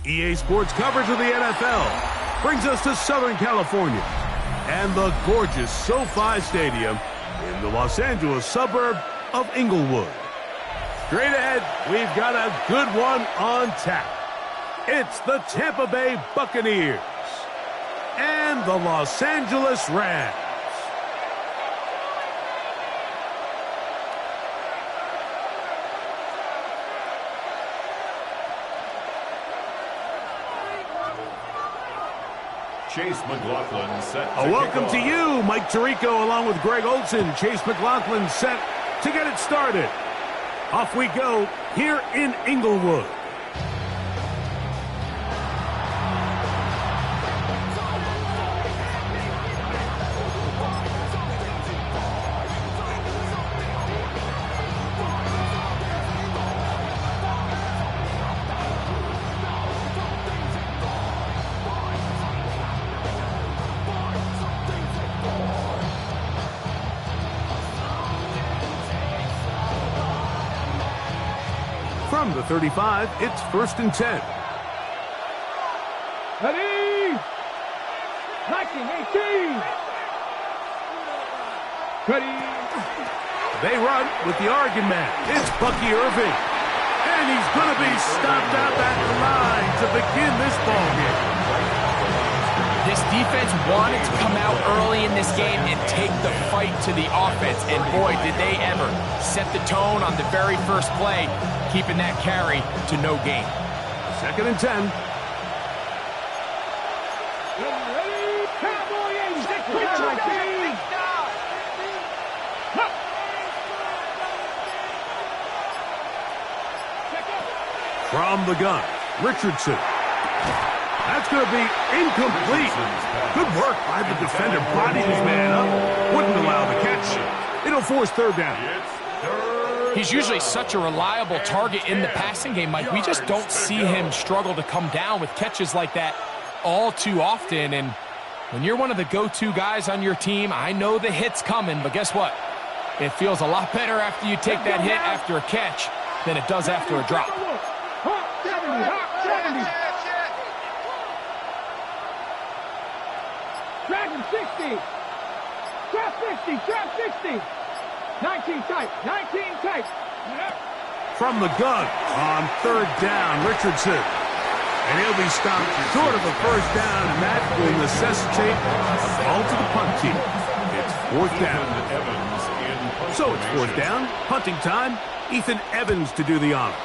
EA Sports coverage of the NFL brings us to Southern California and the gorgeous SoFi Stadium in the Los Angeles suburb of Inglewood. Straight ahead, we've got a good one on tap. It's the Tampa Bay Buccaneers and the Los Angeles Rams. Chase McLaughlin set A welcome to you, Mike Tirico, along with Greg Olson. Chase McLaughlin set to get it started. Off we go here in Inglewood. From the 35, it's 1st and 10. Ready? 19-18. Ready? They run with the Oregon man. It's Bucky Irving. And he's going to be stopped out at the line to begin this ballgame. This defense wanted to come out early in this game and take the fight to the offense. And boy, did they ever set the tone on the very first play, keeping that carry to no gain. 2nd and 10. Ready? Cowboy 86. From the gun, Richardson. That's going to be incomplete. Good work by the defender. Bodied his man up. Wouldn't allow the catch. It'll force 3rd down. He's usually such a reliable target in the passing game, Mike. We just don't see him struggle to come down with catches like that all too often. And when you're one of the go-to guys on your team, I know the hit's coming, but guess what? It feels a lot better after you take that hit after a catch than it does after a drop. Hawk 70. Hawk 70. Dragon 60. Trap 60. Trap 60. 19 tight. 19 tight. From the gun on 3rd down, Richardson. And he'll be stopped short of a 1st down, and that will necessitate a ball to the punt team. It's 4th down. So it's 4th down, punting time. Ethan Evans to do the honor.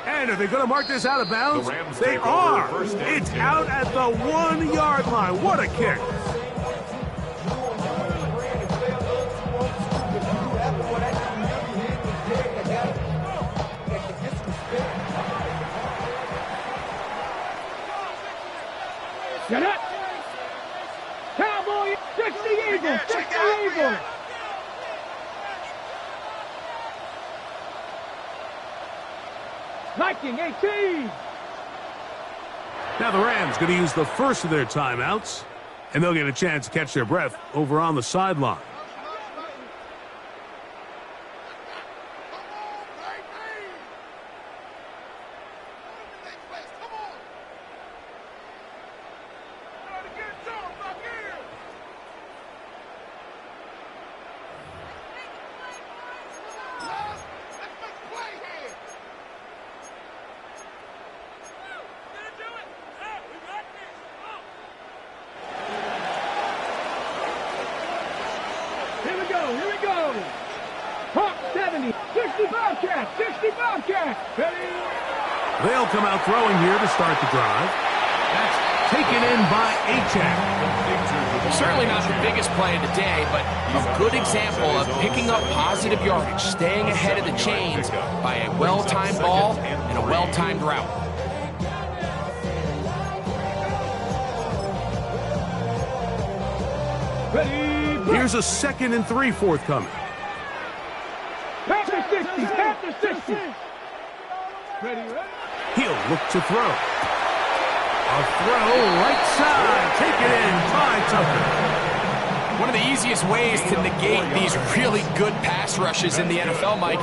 And are they going to mark this out of bounds? They are. It's out at the 1-yard line. What a kick. Get it. Cowboy 60 Eagle. 60 Eagle. Viking 18. Now the Rams going to use the first of their timeouts, and they'll get a chance to catch their breath over on the sideline. Here we go. Hawk 70, 60 Bobcat, 60 Bobcat. Ready? They'll come out throwing here to start the drive. That's taken in by Achane. Certainly not the biggest play of the day, but a good example of picking up positive yardage, staying ahead of the chains by a well-timed ball and a well-timed route. Here's a 2nd and 3 forthcoming. Panther 60, Panther 60. He'll look to throw. A throw right side, taken in by Tucker. One of the easiest ways to negate these really good pass rushes in the NFL, Mike,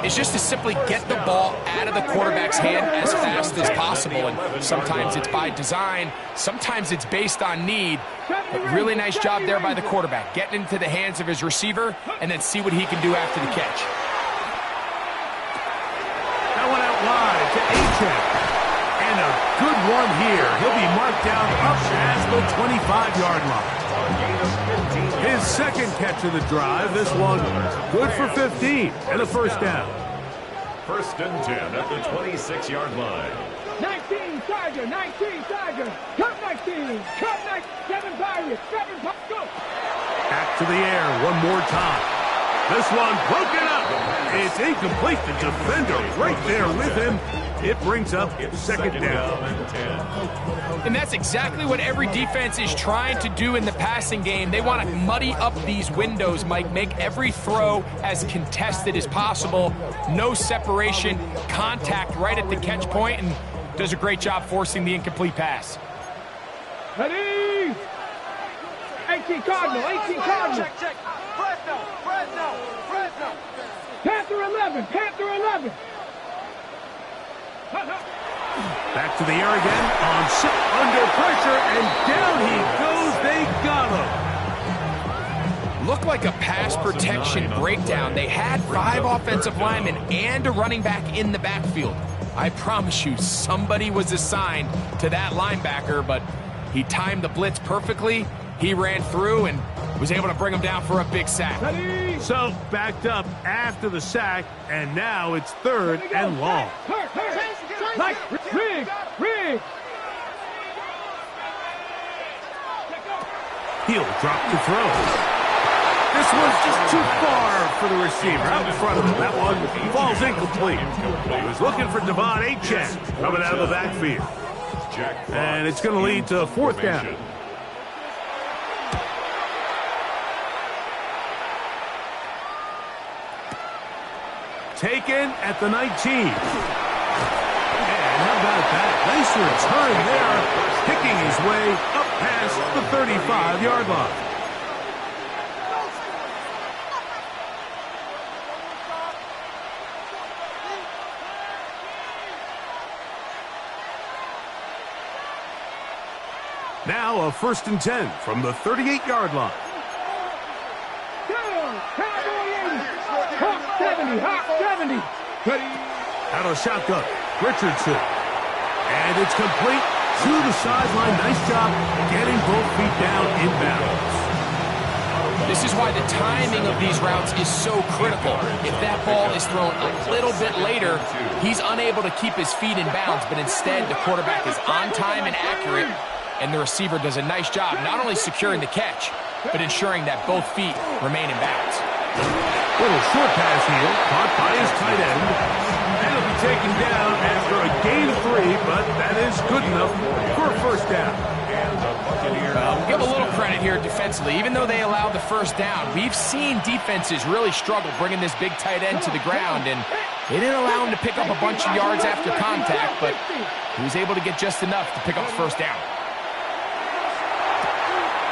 is just to simply get the ball out of the quarterback's hand as fast as possible. And sometimes it's by design, sometimes it's based on need. But really nice job there by the quarterback, getting into the hands of his receiver and then see what he can do after the catch. That one out wide to Achane. And a good one here. He'll be marked down up at the 25-yard line. His 2nd catch of the drive. This one good for 15 and a first down. 1st and 10 at the 26-yard line. 19 Tiger, 19 Tiger. Cut 19, cut 7 Pirates, 7 Pirates, go. Back to the air one more time. This one broken up. It's incomplete. The defender right there with him. It brings up 2nd down. And that's exactly what every defense is trying to do in the passing game. They want to muddy up these windows, Mike, make every throw as contested as possible. No separation, contact right at the catch point, and does a great job forcing the incomplete pass. Ready? 18 Cardinal, 18 Cardinal. Check. Fresno. Panther 11, Panther 11. Back to the air again on under pressure, and down he goes. They got him. Looked like a pass protection breakdown. They had 5 offensive linemen and a running back in the backfield. I promise you, somebody was assigned to that linebacker, but he timed the blitz perfectly. He ran through and was able to bring him down for a big sack. So backed up after the sack, and now it's 3rd and long. Like Riggs. He'll drop to throw. This one's just too far for the receiver out in front of him. That one falls incomplete. He was looking for Devon Achane coming out of the backfield. And it's going to lead to 4th down. Taken at the 19. And how about that? Nice return there, picking his way up past the 35-yard line. Now a 1st and 10 from the 38-yard line. Hawk 70, Hawk 70. Out of shotgun, Richardson. And it's complete to the sideline. Nice job getting both feet down in bounds. This is why the timing of these routes is so critical. If that ball is thrown a little bit later, he's unable to keep his feet in bounds, but instead the quarterback is on time and accurate, and the receiver does a nice job not only securing the catch, but ensuring that both feet remain in bounds. Little short pass here, caught by his tight end. And it'll be taken down after a gain of 3, but that is good enough for a first down. Give a little credit here defensively. Even though they allowed the first down, we've seen defenses really struggle bringing this big tight end to the ground, and they didn't allow him to pick up a bunch of yards after contact, but he was able to get just enough to pick up the first down.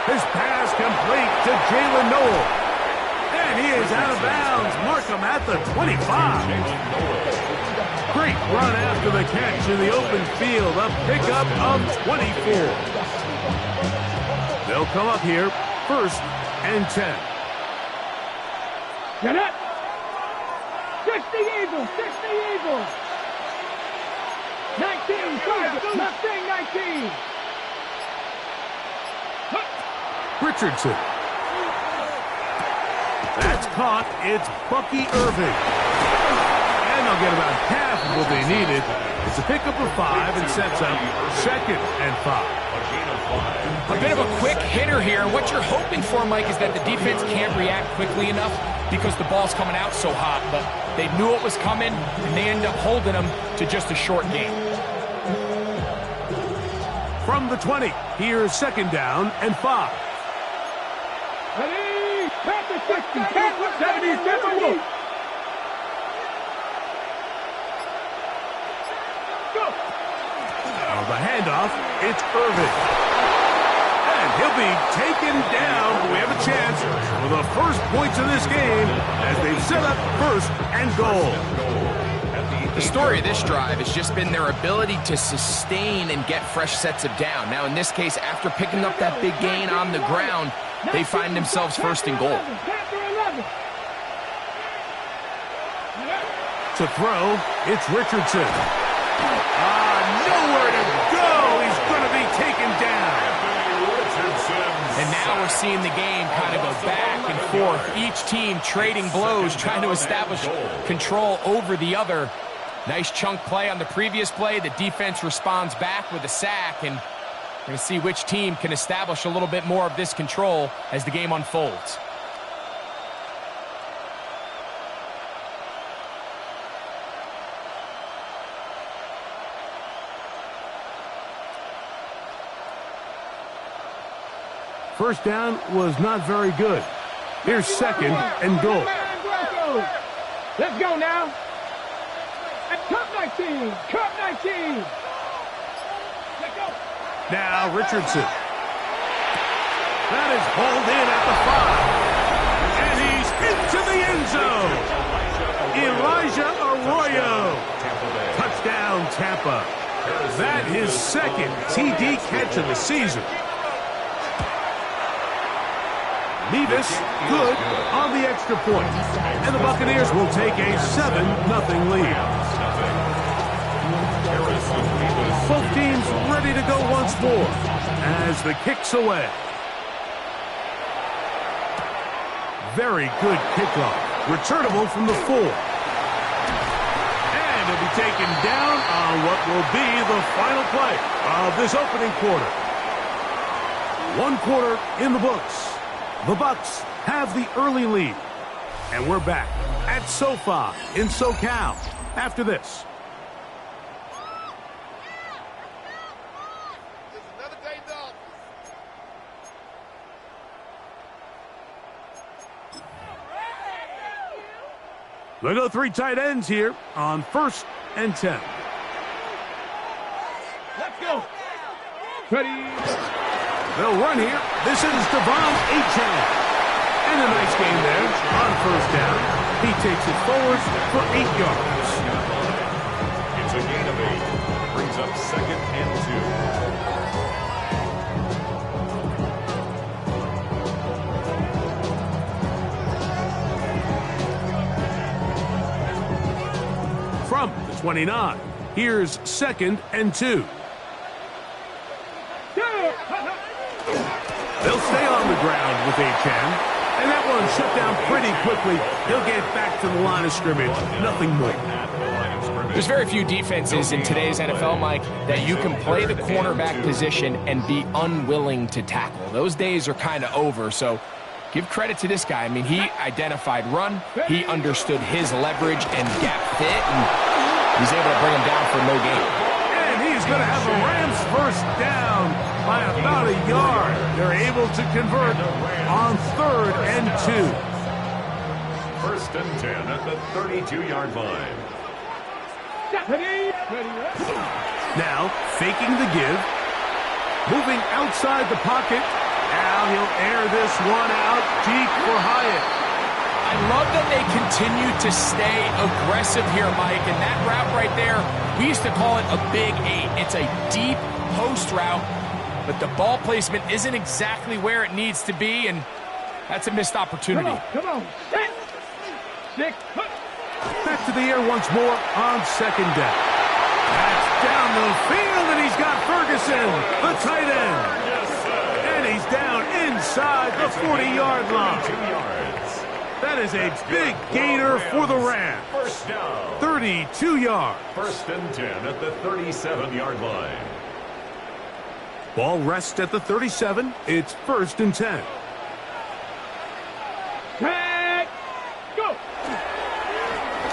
His pass complete to Jalen Noel. And he is out of bounds. Mark him at the 25. Great run after the catch in the open field. A pickup of 24. They'll come up here, 1st and 10. Get it. 60 Eagles, 60 Eagles. 19, Tiger, Mustang 19. Richardson. That's caught. It's Bucky Irving. And they'll get about half of what they needed. It's a pickup of 5 and sets up 2nd and 5. A bit of a quick hitter here. What you're hoping for, Mike, is that the defense can't react quickly enough because the ball's coming out so hot. But they knew it was coming, and they ended up holding them to just a short game. From the 20, here's 2nd down and 5. Ready? Pass the 60. 70, 70. Go. The handoff, it's Irvin. And he'll be taken down. We have a chance for the first points of this game as they've set up 1st and goal. The story of this drive has just been their ability to sustain and get fresh sets of down. Now, in this case, after picking up that big gain on the ground, they find themselves 1st and goal. To throw, it's Richardson. Nowhere to go. He's going to be taken down. And now we're seeing the game kind of go back and forth. Each team trading blows, trying to establish control over the other. Nice chunk play on the previous play. The defense responds back with a sack, and we're going to see which team can establish a little bit more of this control as the game unfolds. First down was not very good. Here's 2nd and goal. Let's go now. And Cup 19. Cup 19. Let's go. Now Richardson. That is hauled in at the 5. And he's into the end zone. Elijah Arroyo. Touchdown, Tampa. That is 2nd TD catch of the season. Nevis, good on the extra point. And the Buccaneers will take a 7-0 lead. Both teams ready to go once more as the kick's away. Very good kickoff. Returnable from the 4. And he'll be taken down on what will be the final play of this opening quarter. 1 quarter in the books. The Bucs have the early lead. And we're back at SoFi in SoCal after this. They'll go 3 tight ends here on 1st and 10. Let's go. Ready. They'll run here. This is Devon Achane. And a nice game there on 1st down. He takes it forward for 8 yards. It's a gain of 8. Brings up 2nd and 2. From the 29, here's 2nd and 2. They'll stay on the ground with Achane. And that one shut down pretty quickly. He'll get back to the line of scrimmage. Nothing more. There's very few defenses in today's NFL, Mike, that you can play the cornerback position and be unwilling to tackle. Those days are kind of over, so give credit to this guy. I mean, he identified run, he understood his leverage and gap fit, and he's able to bring him down for no gain. And he's going to have the Rams 1st down by about a yard. They're able to convert on 3rd and 2. 1st and 10 at the 32-yard line. Now, faking the give. Moving outside the pocket. Now he'll air this one out deep for Hyatt. I love that they continue to stay aggressive here, Mike. And that route right there, we used to call it a Big 8. It's a deep post route, but the ball placement isn't exactly where it needs to be, and that's a missed opportunity. Come on. 6. Back to the air once more on 2nd down. That's down the field, and he's got Ferguson, the tight end. And he's down inside the 40-yard line. That is a big gainer for the Rams. First down. 32 yards. First and 10 at the 37-yard line. Ball rests at the 37. It's first and 10. Tag. Go.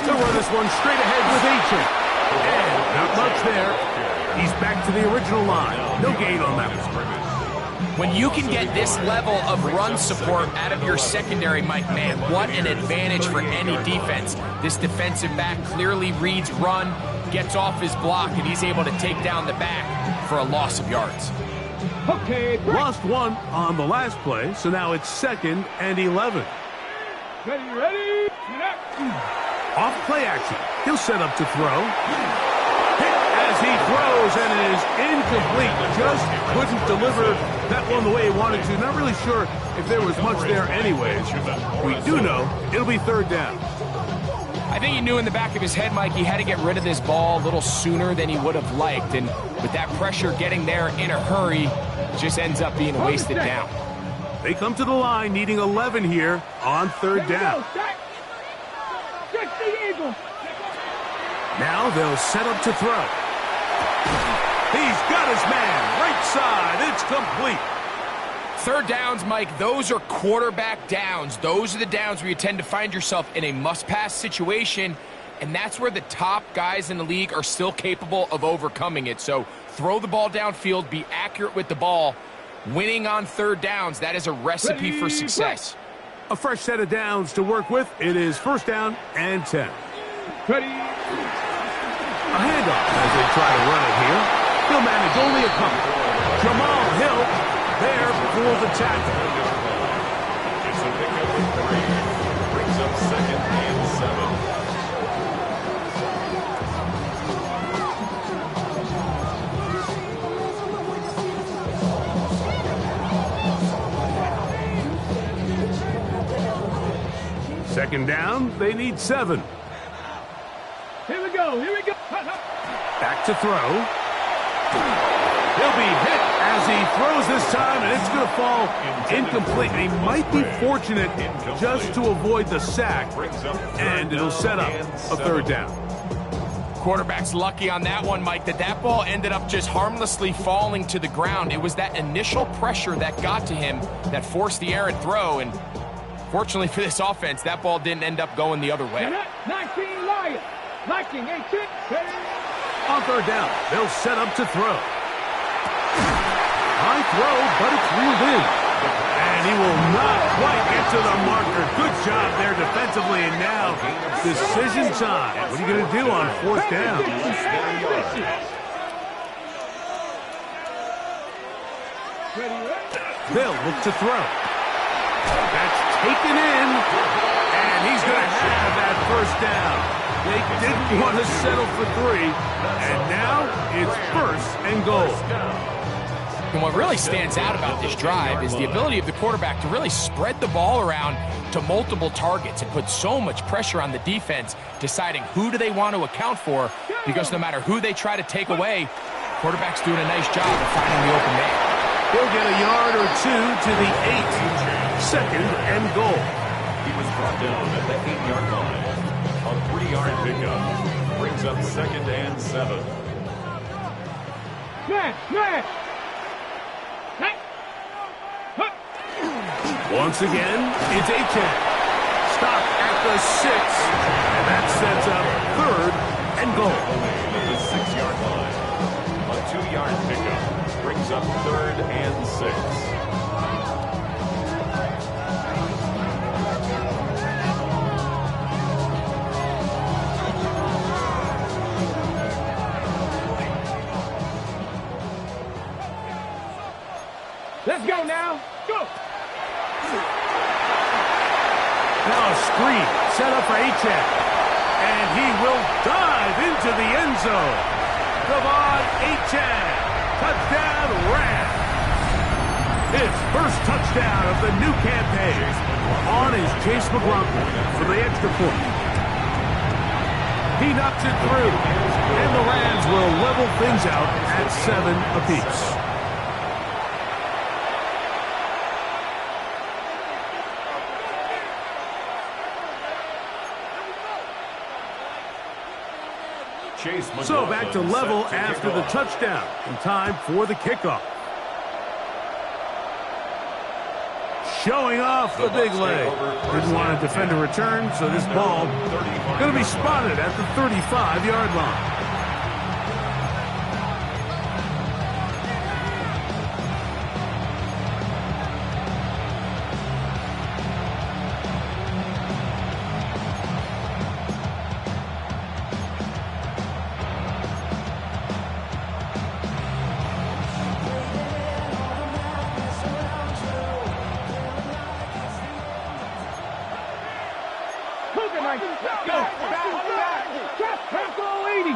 They'll run this one straight ahead with Achane. And not much there. He's back to the original line. No gain on that one. When you can get this level of run support out of your secondary, Mike, man, what an advantage for any defense. This defensive back clearly reads run, gets off his block, and he's able to take down the back for a loss of yards. Okay, break. Lost one on the last play, so now it's second and 11. Ready. Off play action. He'll set up to throw. Hit as he throws, and it is incomplete. Just couldn't deliver that one the way he wanted to. Not really sure if there was much there anyways. We do know it'll be third down. I think he knew in the back of his head, Mike, he had to get rid of this ball a little sooner than he would have liked. And with that pressure getting there in a hurry, it just ends up being a wasted down. They come to the line needing 11 here on third down. Now they'll set up to throw. He's got his man right side. It's complete. Third downs, Mike, those are quarterback downs. Those are the downs where you tend to find yourself in a must-pass situation, and that's where the top guys in the league are still capable of overcoming it. So throw the ball downfield, be accurate with the ball. Winning on third downs, that is a recipe for success. A fresh set of downs to work with. It is first down and 10. Ready. A handoff as they try to run it here. He'll manage only a couple. Jamal Hill there for the tackle. It's a pickup of 3. Brings up second and 7. Second down, they need 7. Here we go. Back to throw. He'll be hit as he throws this time, and it's going to fall incomplete. He might be fortunate just to avoid the sack, and it'll set up a third down. Quarterback's lucky on that one, Mike, that ball ended up just harmlessly falling to the ground. It was that initial pressure that got to him that forced the errant throw, and fortunately for this offense, that ball didn't end up going the other way. 19 Lions. 19, 18. On third down, they'll set up to throw. High throw, but it's reeled in. And he will not quite get to the marker. Good job there defensively, and now decision time. What are you going to do on fourth down? They'll look to throw. That's taken in, and he's going to have that first down. They didn't want to settle for 3, and now it's first and goal. And what really stands out about this drive is the ability of the quarterback to really spread the ball around to multiple targets and put so much pressure on the defense, deciding who do they want to account for, because no matter who they try to take away, quarterback's doing a nice job of finding the open man. He'll get a yard or 2 to the 8. Second and goal. He was brought down at the 8-yard line. A 3-yard pickup. Brings up second and 7. Man. Once again, it's Achane. Stop at the 6, and that sets up third and goal. At the 6-yard line. A 2-yard pickup. Brings up third and 6. Let's go now. Go. Now a screen set up for Achane. And he will dive into the end zone. De'Von Achane. Touchdown Rams. His first touchdown of the new campaign. On is Chase McLaughlin for the extra point. He knocks it through. And the Rams will level things out at 7 apiece. Chase So back to McLaughlin level set to after kick the off. touchdown. In time for the kickoff. Showing off the big leg. Didn't want to defend a return, so this ball going to be spotted at the 35-yard line. Let's go. Back. Trap goal 80.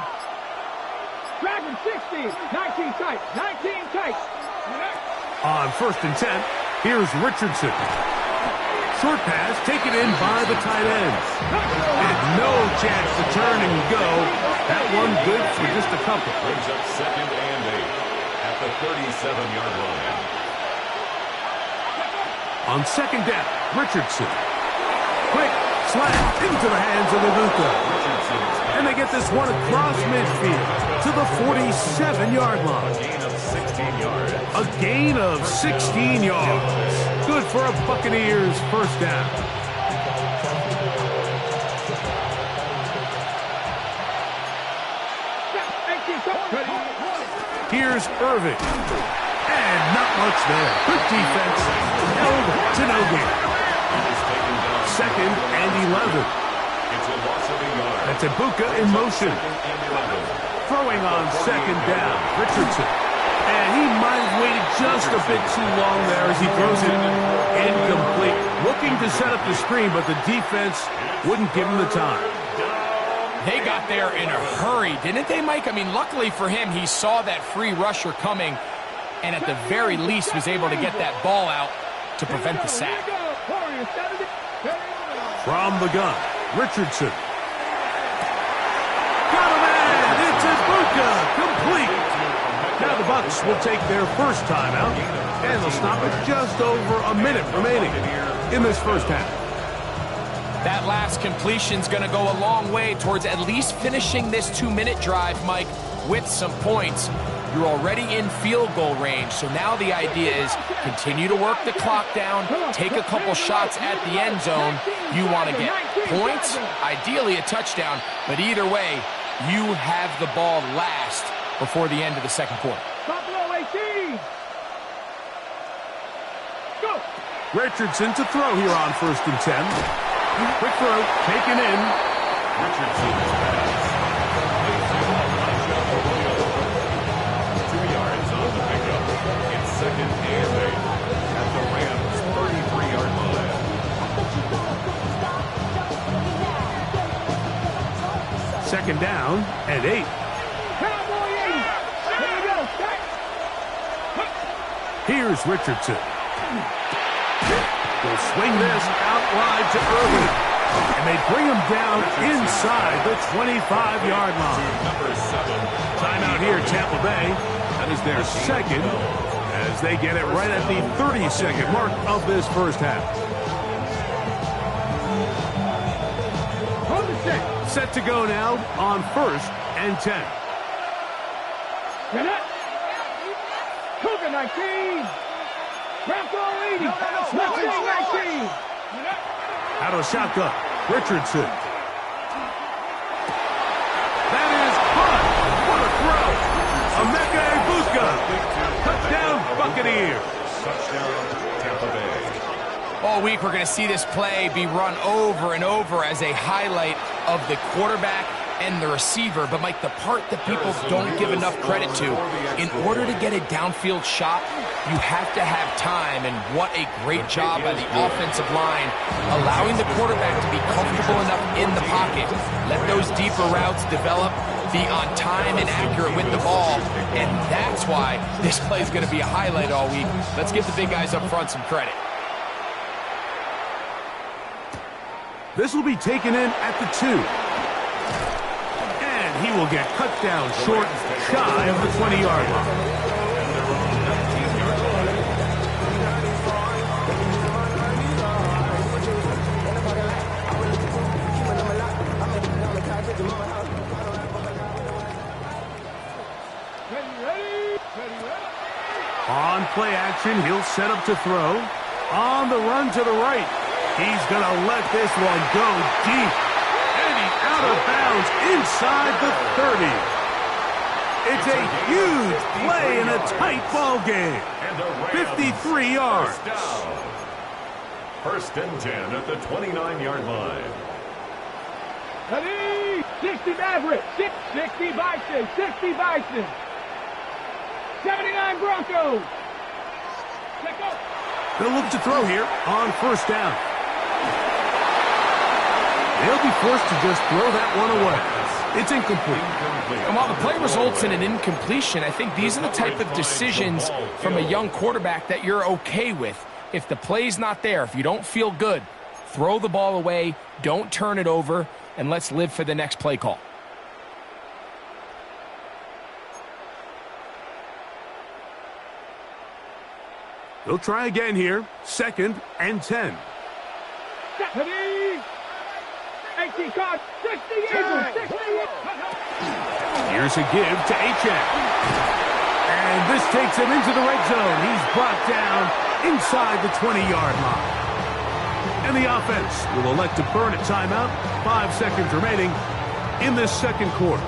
Dragon 60. 19 tight. 19 tight. On 1st and 10, here's Richardson. Short pass taken in by the tight end. Had no chance to turn and go. That one good for just a couple. Brings up 2nd and 8 at the 37-yard line. On 2nd down, Richardson. Quick slant into the hands of Ibuka. And they get this one across midfield to the 47-yard line. Gain of 16 yards. A gain of 16 yards. Good for a Buccaneers first down. Here's Irving. And not much there. Good defense. Held to no gain. 2nd and 11. It's a loss of a yard. That's Ibuka in motion. And 11. Throwing on 2nd down. Richardson. And he might have waited just a bit too long there as he throws it incomplete. Looking to set up the screen, but the defense wouldn't give him the time. They got there in a hurry, didn't they, Mike? I mean, luckily for him, he saw that free rusher coming and at the very least was able to get that ball out to prevent the sack. From the gun, Richardson. Got a man! It's Ibuka! Complete! Now the Bucs will take their first timeout, and they'll stop it just over a minute remaining in this first half. That last completion's going to go a long way towards at least finishing this 2-minute drive, Mike, with some points. You're already in field goal range, so now the idea is continue to work the clock down, take a couple shots at the end zone. You want to get points, ideally a touchdown, but either way, you have the ball last before the end of the second quarter. Buffalo 18. Go. Richardson to throw here on 1st and 10. Quick throw, taken in. Richardson's pass. 2 yards on the pickup. It's 2nd and 8 at the Rams' 33-yard line. 2nd down and 8. Cowboy 80. Here we go. Here's Richardson. They'll swing this out wide to Irving. And they bring him down inside the 25-yard line. Number 7. Timeout here, Tampa Bay. That is their second as they get it right at the 30-second mark of this first half. Hold the set. Set to go now on 1st and 10. Get it. Cougar 19. Bronco 80. Mustang 19. Out of shotgun, Richardson. That is caught. What a throw. Emeka Ibuka. Touchdown, Buccaneers. Touchdown, Tampa Bay. All week, we're going to see this play be run over and over as a highlight of the quarterback and the receiver. But, Mike, the part that people don't give enough credit to, in order to get a downfield shot, you have to have time. And what a great job by the offensive line, allowing the quarterback to be comfortable enough in the pocket. Let those deeper routes develop, be on time and accurate with the ball. And that's why this play is going to be a highlight all week. Let's give the big guys up front some credit. This will be taken in at the 2. And he will get cut down short, shy of the 20-yard line. play action. He'll set up to throw. On the run to the right. He's going to let this one go deep. And he's out of bounds inside the 30. It's a huge play in a tight ball game. 53 yards. First and 10 at the 29-yard line. Ready? 60 Maverick. 60 Bison. 60 Bison. 79 Broncos. Check up. They'll look to throw here on first down. They'll be forced to just throw that one away. It's incomplete. And while the play results in an incompletion, I think these are the type of decisions from a young quarterback that you're okay with. If the play's not there, if you don't feel good, throw the ball away, don't turn it over, and let's live for the next play call. They'll try again here. 2nd and 10. Ready? 18 card. 60 Eagles. 60 Here's a give to Achane. And this takes him into the red zone. He's brought down inside the 20-yard line. And the offense will elect to burn a timeout. 5 seconds remaining in this second quarter.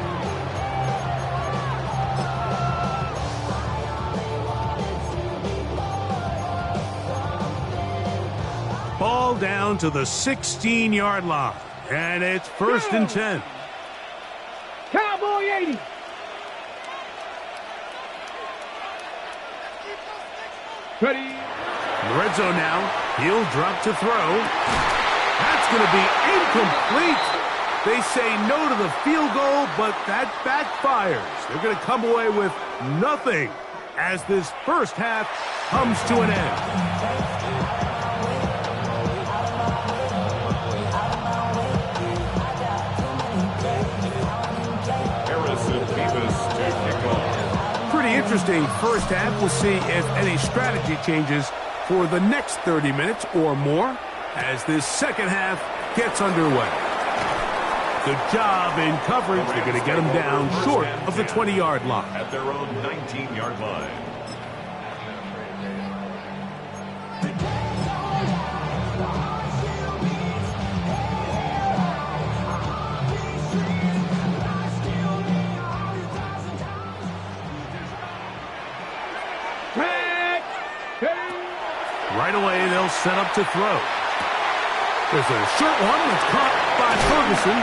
Ball down to the 16-yard line. And it's 1st and 10. Cowboy 80. Ready? In the red zone now. He'll drop to throw. That's going to be incomplete. They say no to the field goal, but that backfires. They're going to come away with nothing as this first half comes to an end. Pretty interesting first half. We'll see if any strategy changes for the next 30 minutes or more as this second half gets underway. Good job in coverage. They're going to get them down short of the 20-yard line. At their own 19-yard line. Right away, they'll set up to throw. There's a short one that's caught by Ferguson,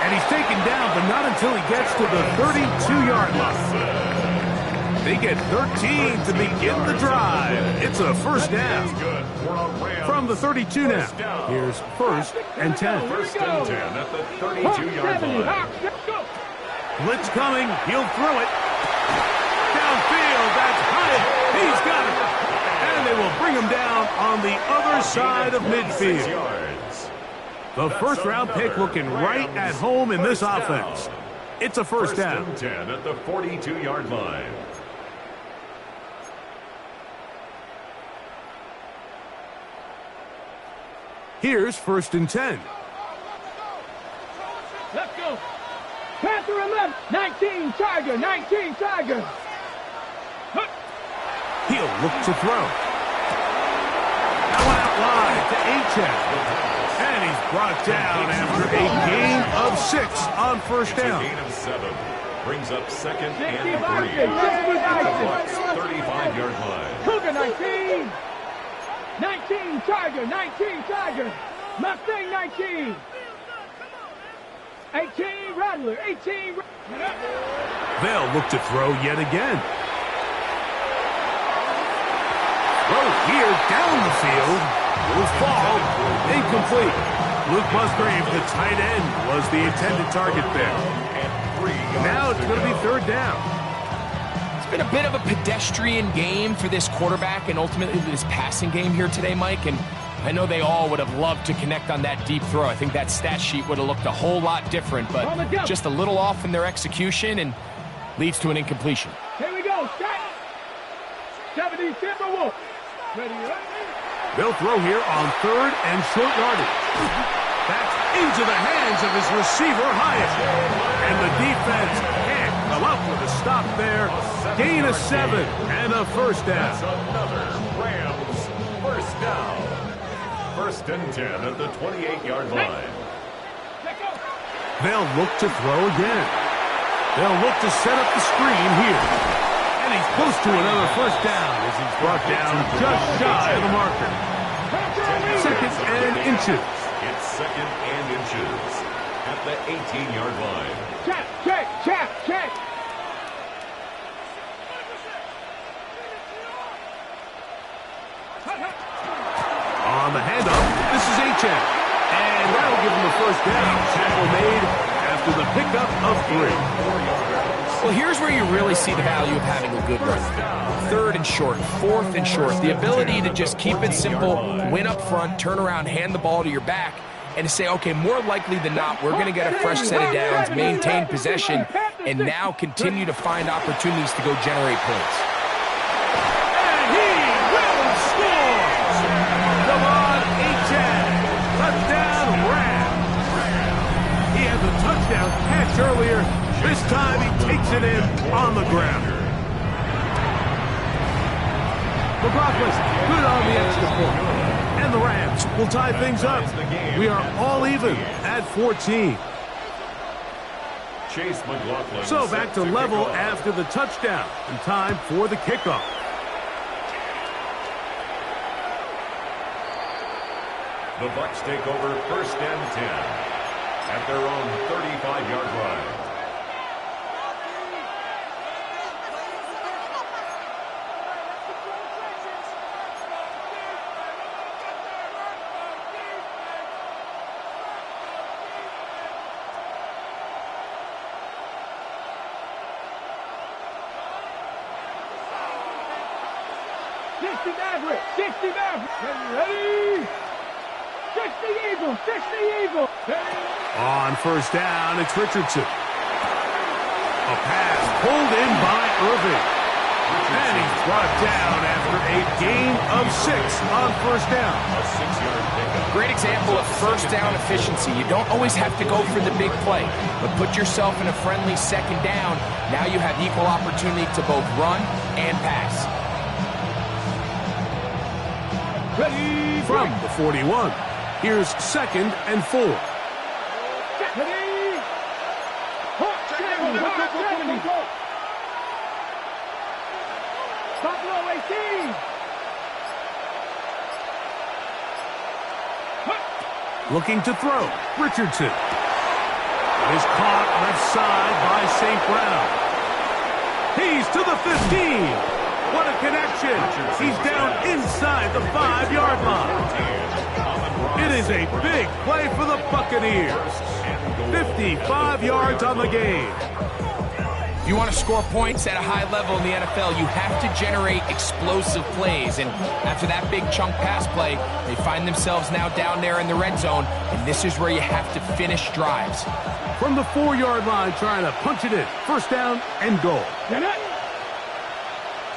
and he's taken down, but not until he gets to the 32-yard line. They get 13 to begin the drive. It's a first down. From the 32 now. Here's 1st and 10. 1st and 10 at the 32-yard line. Blitz coming. He'll throw it. Downfield. That's Hyatt. He's got it. And they will bring him down on the other side of midfield. The first-round pick looking right at home in this offense. It's a first down. 1st and 10 at the 42-yard line. Here's 1st and 10. Let's go. Panther 11. 19 Tiger. 19 Tiger. He'll look to throw. That one out wide to Achane. And he's brought down after a gain of 6 on first down. Gain of 7. Brings up 2nd and 3. 60 At the Bucs 35-yard line. Cougar 19. 19 Tiger. 19 Tiger. Mustang 19. 18 Rattler. 18. They'll look to throw yet again. Throw here down the field. Will fall. Incomplete. Luke Musgrave, the tight end, was the intended target there. Now it's going to be 3rd down. It's been a bit of a pedestrian game for this quarterback and ultimately this passing game here today, Mike. And I know they all would have loved to connect on that deep throw. I think that stat sheet would have looked a whole lot different, but just a little off in their execution and leads to an incompletion. Here we go. Start. 70 Timberwolves. Ready, They'll throw here on 3rd and short yardage. That's into the hands of his receiver, Hyatt. And the defense can't Come up with a stop there. Gain of 7 and a first down. That's another Rams first down. 1st and 10 at the 28-yard line. They'll look to throw again. They'll look to set up the screen here. And he's close to another first down as he's brought down just shy of the marker. 2nd and inches. It's 2nd and inches at the 18-yard line. Check. On the handoff, this is Achane. And that'll give him a first down. Tackle made after the pickup of 3. Well, here's where you really see the value of having a good run. 3rd and short, 4th and short. The ability to just keep it simple, win up front, turn around, hand the ball to your back, and to say, okay, more likely than not, we're going to get a fresh set of downs, maintain possession, and now continue to find opportunities to go generate points. And he will score! De'Von Achane, touchdown Rams. He has a touchdown catch earlier. This time he takes it in on the ground. McLaughlin, good on the extra point. And the Rams will tie things up. We are all even at 14. Chase McLaughlin. So back to level after the touchdown. And time for the kickoff. The Bucs take over 1st and 10 at their own 35-yard line. Ready? 60 Eagle. On first down, it's Richardson. A pass pulled in by Irving. And he's brought down after a gain of 6 on first down. A 6-yard pickup. Great example of first down efficiency. You don't always have to go for the big play, but put yourself in a friendly 2nd down. Now you have equal opportunity to both run and pass. Ready? From the 41, here's 2nd and 4. Ready? Buffalo 18. Looking to throw, Richardson. Is caught left side by St. Brown. He's to the 15. What a connection. He's down inside the 5-yard line. It is a big play for the Buccaneers. 55 yards on the game. If you want to score points at a high level in the NFL, you have to generate explosive plays. And after that big chunk pass play, they find themselves now down there in the red zone. And this is where you have to finish drives. From the 4-yard line, trying to punch it in. First down and goal.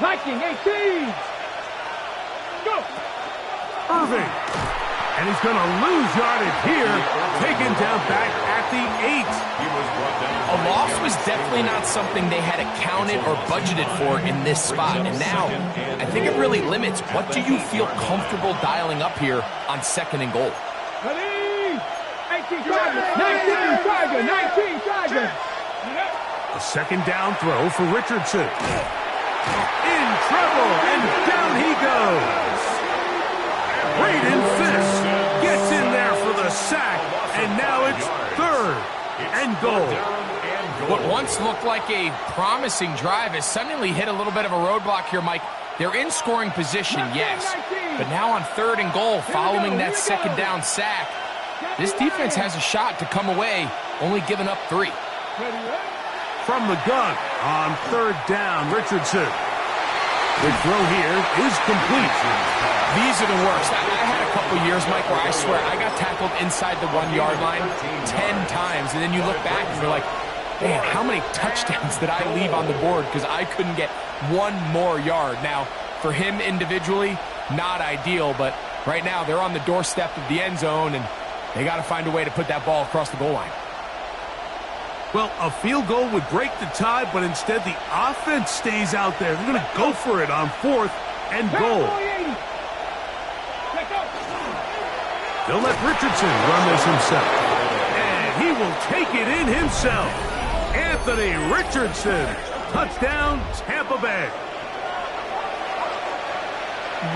Viking 18. Go. Irving. And he's going to lose yardage here. Taken down back at the 8. He was brought down. A loss was definitely not something they had accounted or budgeted for in this spot. And now, I think it really limits what do you feel comfortable dialing up here on 2nd and goal. Ready? 18 Tiger. 19 Tiger. A 2nd down throw for Richardson. In trouble, and down he goes. Braden Fisk gets in there for the sack, and now it's 3rd and goal. What once looked like a promising drive has suddenly hit a little bit of a roadblock here, Mike. They're in scoring position, yes, but now on 3rd and goal, following that 2nd down sack, this defense has a shot to come away, only giving up 3. From the gun on 3rd down, Richardson. The throw here is complete. These are the worst. I had a couple years, Mike, where I swear I got tackled inside the 1-yard line 10 times, and then you look back and you're like, man, how many touchdowns did I leave on the board because I couldn't get 1 more yard? Now, for him individually, not ideal, but right now they're on the doorstep of the end zone, and they got to find a way to put that ball across the goal line. Well, a field goal would break the tie, but instead the offense stays out there. They're going to go for it on 4th and goal. They'll let Richardson run this himself. And he will take it in himself. Anthony Richardson. Touchdown, Tampa Bay.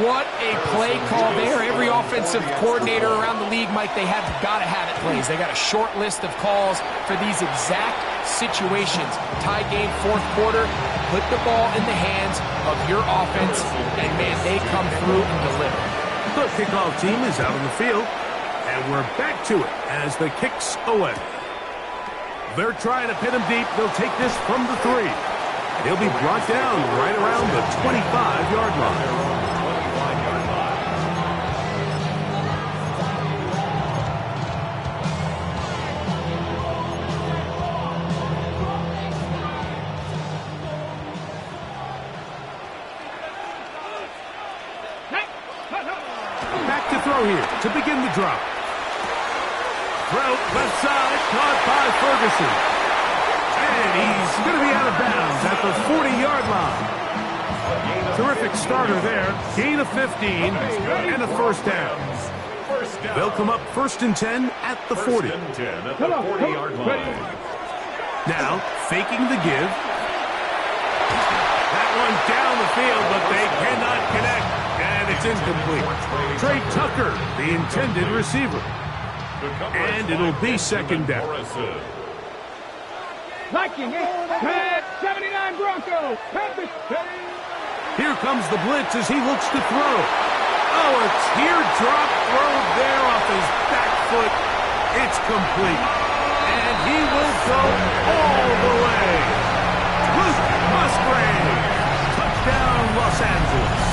What a play call there. Every offensive coordinator around the league, Mike, they have got to have it plays. They got a short list of calls for these exact situations. Tie game, 4th quarter, put the ball in the hands of your offense, and, man, they come through and deliver. The kickoff team is out on the field, and we're back to it as the kick's away. They're trying to pin him deep. They'll take this from the 3. He'll be brought down right around the 25-yard line. Back to throw here to begin the drop. Throw left side, caught by Ferguson. And he's going to be out of bounds at the 40-yard line. Terrific starter there. Gain of 15 and a first down. They'll come up 1st and 10 at the 40. Now, faking the give. That one down the field, but they cannot connect. And it's incomplete. Trey Tucker, the intended receiver. And it'll be 2nd down. Viking, 79 Broncos. Here comes the blitz as he looks to throw. Oh, a teardrop throw there off his back foot. It's complete. And he will go all the way. Luke Musgrave. Touchdown, Los Angeles.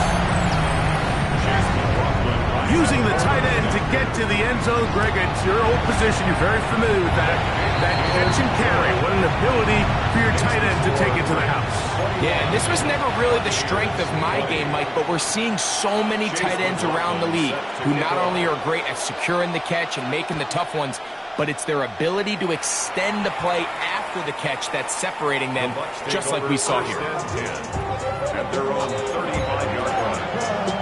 Using the tight end to get to the end zone, Greg, it's your old position. You're very familiar with that. That catch and carry. What an ability for your tight end to take it to the house. Yeah, and this was never really the strength of my game, Mike, but we're seeing so many tight ends around the league who not only are great at securing the catch and making the tough ones, but it's their ability to extend the play after the catch that's separating them, just like we saw here. At their own 35-yard line.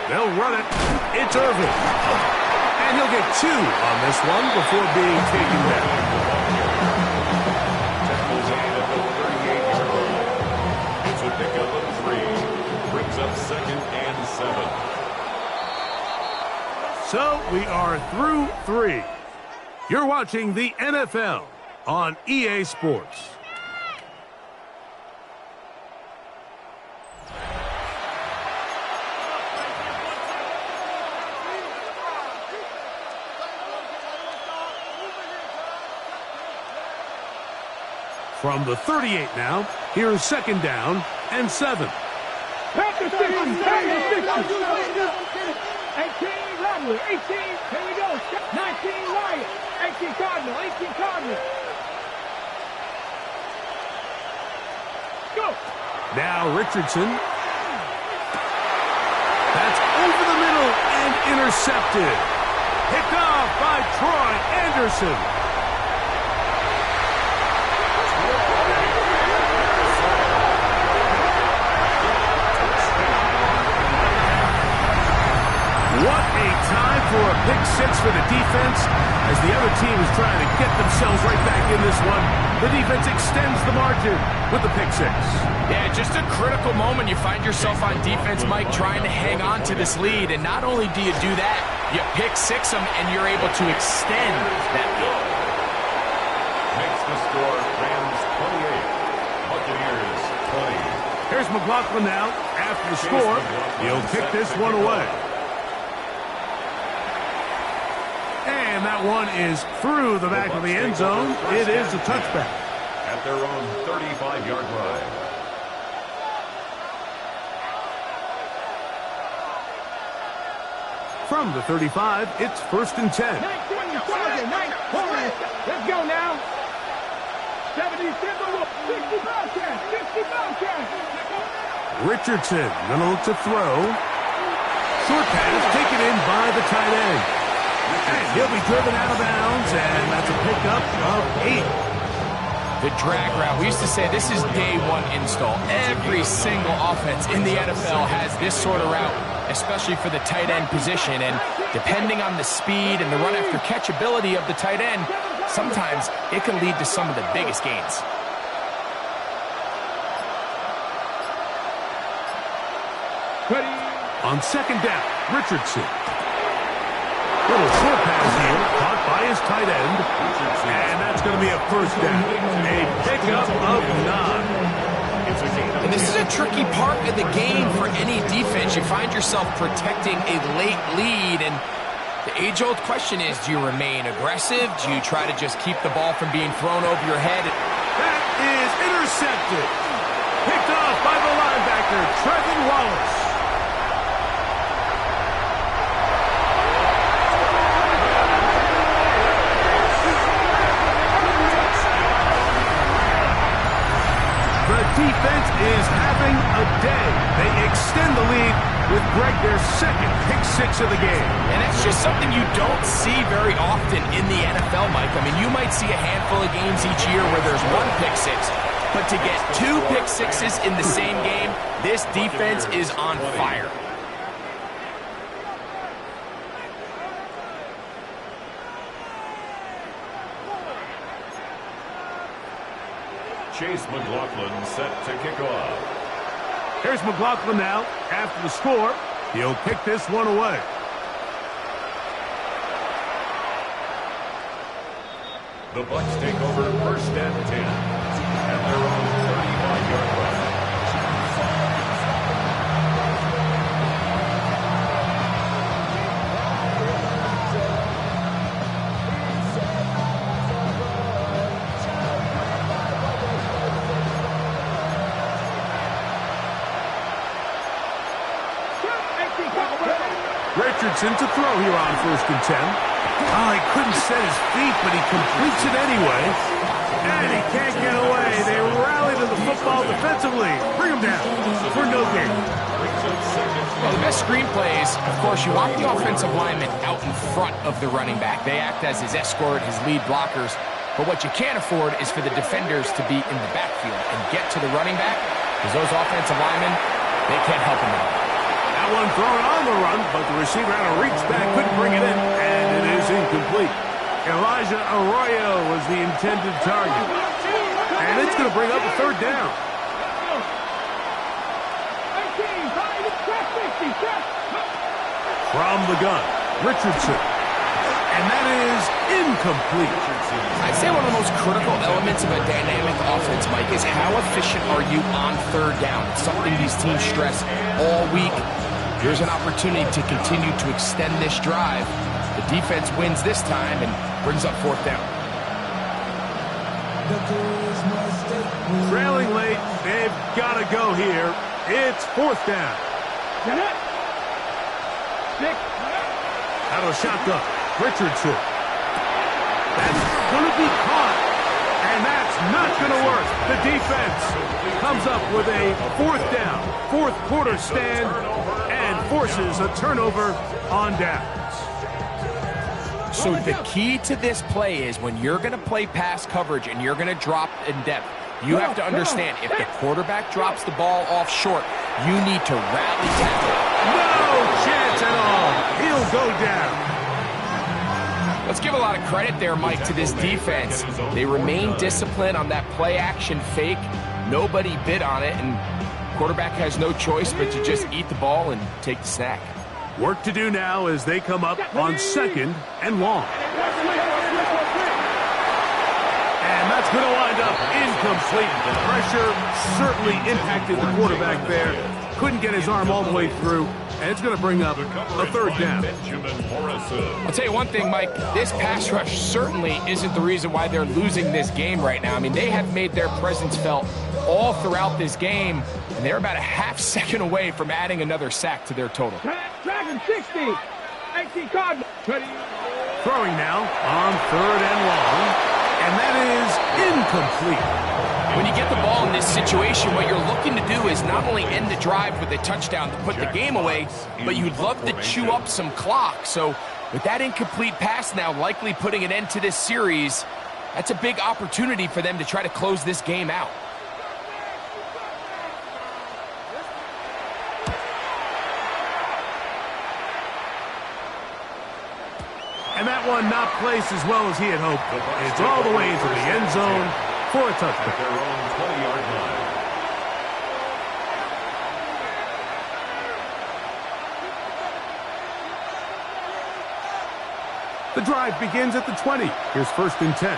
They'll run it. It's Irvin. And he'll get 2 on this one before being taken down. It's a pickup of 3. Brings up 2nd and 7. So we are through 3. You're watching the NFL on EA Sports. From the 38 now, here's 2nd down and 7. Panthers 60, 18, Rattler, 18, here we go, 19, Wyatt, 18, Cardinal, 18, Cardinal. Go! Now Richardson. That's over the middle and intercepted. Picked off by Troy Anderson. What a time for a pick 6 for the defense as the other team is trying to get themselves right back in this one. The defense extends the margin with the pick 6. Yeah, just a critical moment. You find yourself on defense, Mike, trying to hang on to this lead. And not only do you do that, you pick 6 them and you're able to extend that lead. Makes the score Rams 28, Buccaneers 20. Here's McLaughlin now. After the score, he'll kick this one away. And that one is through the back of the end zone. It is a touchback. At their own 35-yard line. From the 35, it's 1st and 10. 19, Sergeant, 9, let's go now. 70, 60 Bobcats, 60 Bobcats. Richardson gonna look to throw. Short pass taken in by the tight end. And he'll be driven out of bounds, and that's a pickup of 8. The drag route. We used to say this is day one install. Every single offense in the NFL has this sort of route, especially for the tight end position. And depending on the speed and the run after catch ability of the tight end, sometimes it can lead to some of the biggest gains. On 2nd down, Richardson. Little short pass here, caught by his tight end. And that's going to be a 1st down. A pickup of 9. And this is a tricky part of the game for any defense. You find yourself protecting a late lead, and the age-old question is, do you remain aggressive? Do you try to just keep the ball from being thrown over your head? That is intercepted. Picked off by the linebacker, Trevin Wallace. Defense is having a day. They extend the lead with Greg their 2nd pick-6 of the game. And that's just something you don't see very often in the NFL, Mike. I mean, you might see a handful of games each year where there's 1 pick-6, but to get 2 pick-6s in the same game, this defense is on fire. Chase McLaughlin set to kick off. Here's McLaughlin now. After the score, he'll kick this one away. The Bucs take over 1st and 10 at their own 35-yard line. Richardson to throw here on 1st and 10. Oh, he couldn't set his feet, but he completes it anyway. And he can't get away. They rally to the football defensively. Bring him down for no gain. Well, the best screenplays, of course, you want the offensive lineman out in front of the running back. They act as his escort, his lead blockers. But what you can't afford is for the defenders to be in the backfield and get to the running back, because those offensive linemen, they can't help him out. That one thrown on the run, but the receiver had to reach back, couldn't bring it in, and it is incomplete. Elijah Arroyo was the intended target. And it's going to bring up a 3rd down. From the gun, Richardson. And that is incomplete. I'd say one of the most critical elements of a dynamic offense, Mike, is how efficient are you on 3rd down? It's something these teams stress all week. Here's an opportunity to continue to extend this drive. The defense wins this time and brings up 4th down. Trailing late, they've got to go here. It's 4th down. Out of shotgun, Richardson. That's going to be caught, and that's not going to work. The defense comes up with a 4th down, 4th quarter stand, and forces a turnover on downs. So the key to this play is when you're going to play pass coverage and you're going to drop in depth, you have to understand if the quarterback drops the ball off short, you need to rally tackle. No chance at all. He'll go down. Let's give a lot of credit there, Mike, to this defense. They remain disciplined on that play-action fake. Nobody bid on it, and quarterback has no choice but to just eat the ball and take the sack. Work to do now as they come up on 2nd and long. And that's going to wind up incomplete. The pressure certainly impacted the quarterback there. Couldn't get his arm all the way through, and it's going to bring up a 3rd down. I'll tell you one thing, Mike. This pass rush certainly isn't the reason why they're losing this game right now. I mean, they have made their presence felt all throughout this game, and they're about a half second away from adding another sack to their total. Dragon 60. 18 Cardinals. Throwing now on 3rd and long, and that is incomplete. When you get the ball in this situation, what you're looking to do is not only end the drive with a touchdown to put the game away, but you'd love to chew up some clock. So with that incomplete pass now likely putting an end to this series, that's a big opportunity for them to try to close this game out. And that one not placed as well as he had hoped. It's all the way into the end zone for a touchdown. At their own 20-yard line. The drive begins at the 20. Here's 1st and 10.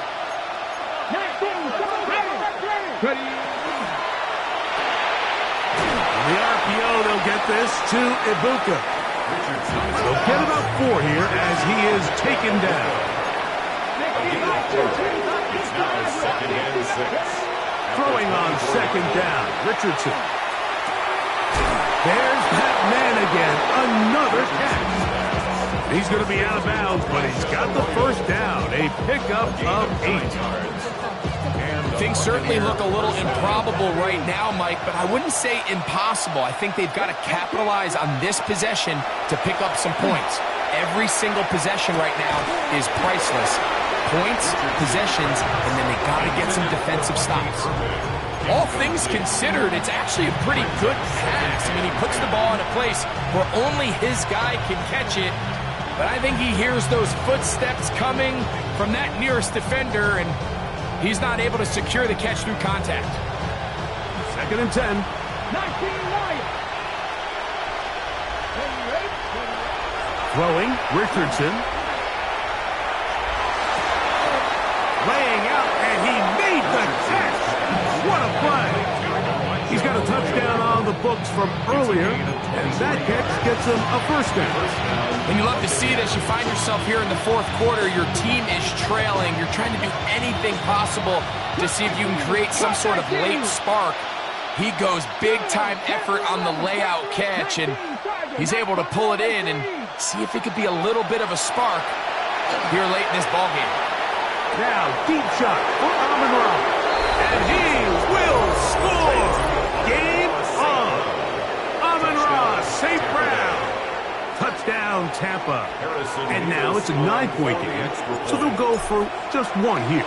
The RPO, they'll get this to Ibuka. They'll get about 4 here as he is taken down. It's now 2nd and 6. Throwing on 2nd down, Richardson. There's that man again, another catch. He's going to be out of bounds, but he's got the 1st down, a pickup of 8. Things certainly look a little improbable right now, Mike, but I wouldn't say impossible. I think they've got to capitalize on this possession to pick up some points. Every single possession right now is priceless. Points, possessions, and then they got to get some defensive stops. All things considered, it's actually a pretty good pass. I mean, he puts the ball in a place where only his guy can catch it, but I think he hears those footsteps coming from that nearest defender, and he's not able to secure the catch through contact. 2nd and 10. 19 Lions. Throwing, Richardson. Laying out, and he made the catch. What a play. He's got a touchdown on the books from earlier, and that catch gets him a 1st down. And you love to see it as you find yourself here in the 4th quarter. Your team is trailing. You're trying to do anything possible to see if you can create some sort of late spark. He goes big-time effort on the layout catch, and he's able to pull it in and see if it could be a little bit of a spark here late in this ballgame. Now, deep shot for Amon-Ra, and he will score. Game on. Amon-Ra, St. Brown. Touchdown, Tampa. And now it's a 9-point game, so they'll go for just 1 here.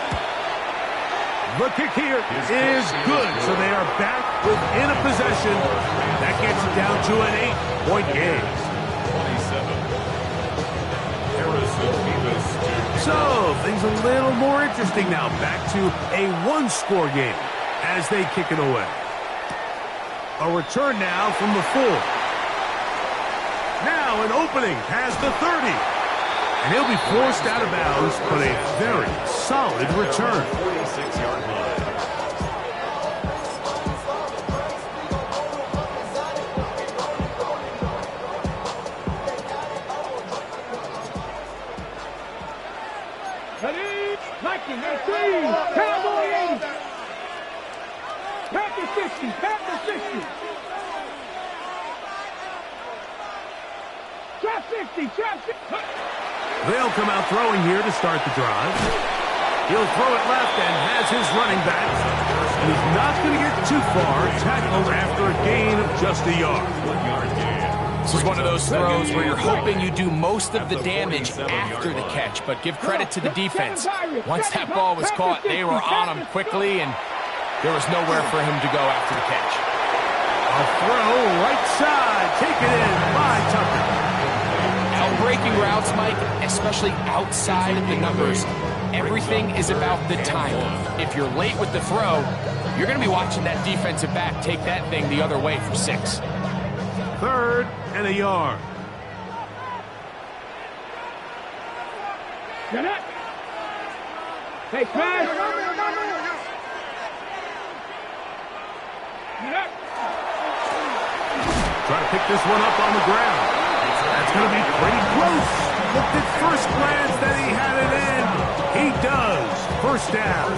The kick here is good, so they are back within a possession. That gets it down to an 8-point game. 27. So, things a little more interesting now. Back to a 1-score game as they kick it away. A return now from the 4. Now an opening past the 30. And he'll be forced out of bounds, but a very solid return. 46-yard line. Ready? Nike, 18. Cowboy 80. Panther 60. Panther 60. Trap 60. Trap 60. They'll come out throwing here to start the drive. He'll throw it left and has his running back. And he's not going to get too far. Tackled after a gain of just a yard. 1-yard gain. This is one of those throws where you're hoping you do most of the damage after the catch, but give credit to the defense. Once that ball was caught, they were on him quickly, and there was nowhere for him to go after the catch. A throw right side, taken in by Tucker. Out-breaking routes, Mike, especially outside of the numbers, everything is about the timing. If you're late with the throw, you're going to be watching that defensive back take that thing the other way for 6. 3rd and a yard. Get it. Hey, smash. Get it. Try to pick this one up on the ground. That's going to be pretty close. Looked at first glance that he had it in. He does. 1st down.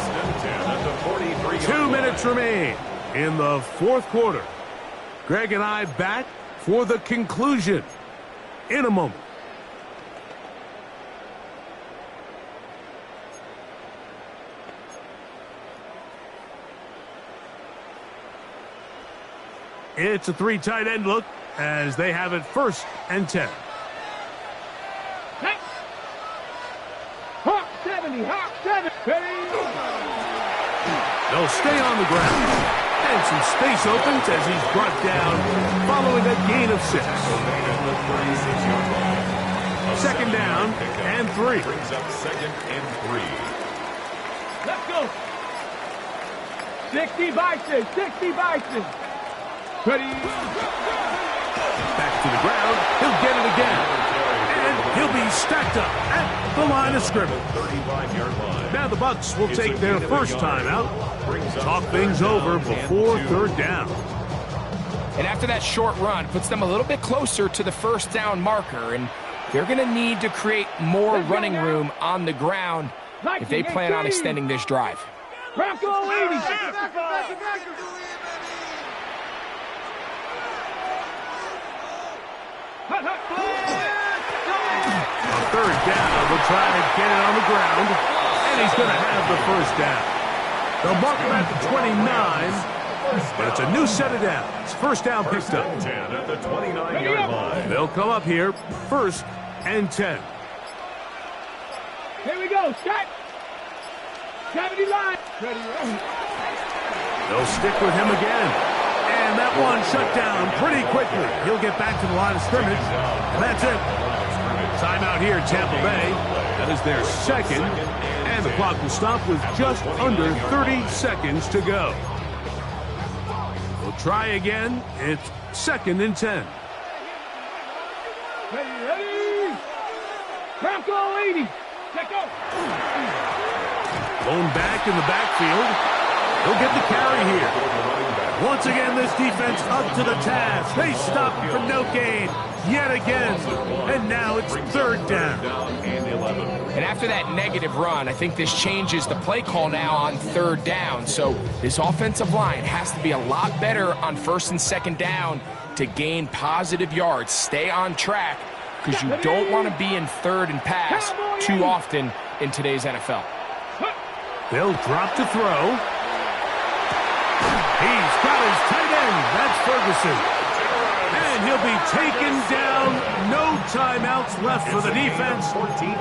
2 minutes remain in the 4th quarter. Greg and I back for the conclusion in a moment. It's a 3 tight end look as they have it 1st and 10. Hawk 70, Hawk 7. Ready? They'll stay on the ground. And some space opens as he's brought down following a gain of 6. 2nd down and 3. Brings up 2nd and 3. Let's go. 60 Bison, 60 Bison. Ready? Back to the ground. He'll get it again. And he'll be stacked up at the line of scrimmage. 35-yard line. Now the Bucs will take their first time out. Talk things over before 3rd down. And after that short run, puts them a little bit closer to the 1st down marker. And they're going to need to create more running room on the ground if they plan on extending this drive. Bronco 80. On 3rd down, they'll try to get it on the ground. And he's going to have the 1st down. They'll mark him at the 29. But it's a new set of downs. 1st down picked up. 10 at the 29-yard line. They'll come up here 1st and 10. Here we go, Scott. 70 line. Ready? They'll stick with him again. And that one shut down pretty quickly. He'll get back to the line of scrimmage. And that's it. Timeout here, Tampa Bay. That is their 2nd. And the clock will stop with just under 30 seconds to go. We'll try again. It's 2nd and 10. Ready? Bronco 80. Let go. Blown back in the backfield. He'll get the carry here. Once again, this defense up to the task. They stop for no gain yet again. And now it's 3rd down. And after that negative run, I think this changes the play call now on 3rd down. So this offensive line has to be a lot better on 1st and 2nd down to gain positive yards. Stay on track because you don't want to be in 3rd and pass too often in today's NFL. They'll drop to throw. He's got his tight end. That's Ferguson. And he'll be taken down. No timeouts left for the defense.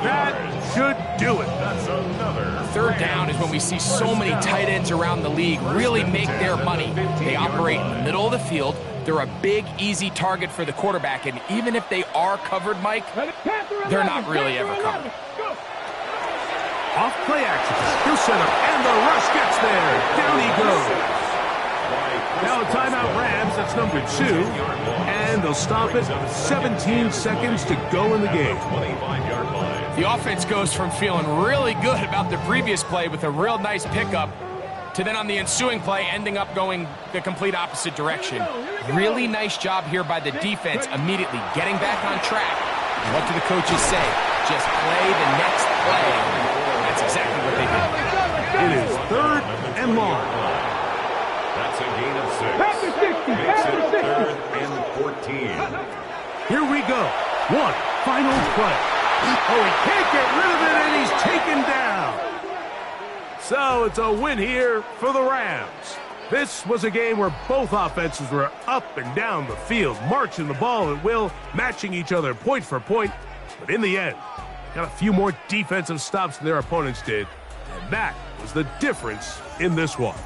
That should do it. That's another 3rd down is when we see so many tight ends around the league really make their money. They operate in the middle of the field. They're a big, easy target for the quarterback. And even if they are covered, Mike, they're not really ever covered. Off play action. He'll set up. And the rush gets there. Down he goes. Now a timeout Rams, that's number 2, and they'll stop it. 17 seconds to go in the game. The offense goes from feeling really good about the previous play with a real nice pickup to then on the ensuing play ending up going the complete opposite direction. Really nice job here by the defense immediately getting back on track. And what do the coaches say? Just play the next play. That's exactly what they did. It is 3rd and long. That's a gain of 6. Pass it 60. Makes Pass it it 60. 3rd and 14. Here we go. One final play. Oh, he can't get rid of it, and he's taken down. So it's a win here for the Rams. This was a game where both offenses were up and down the field, marching the ball at will, matching each other point for point. But in the end, got a few more defensive stops than their opponents did. And that was the difference in this one.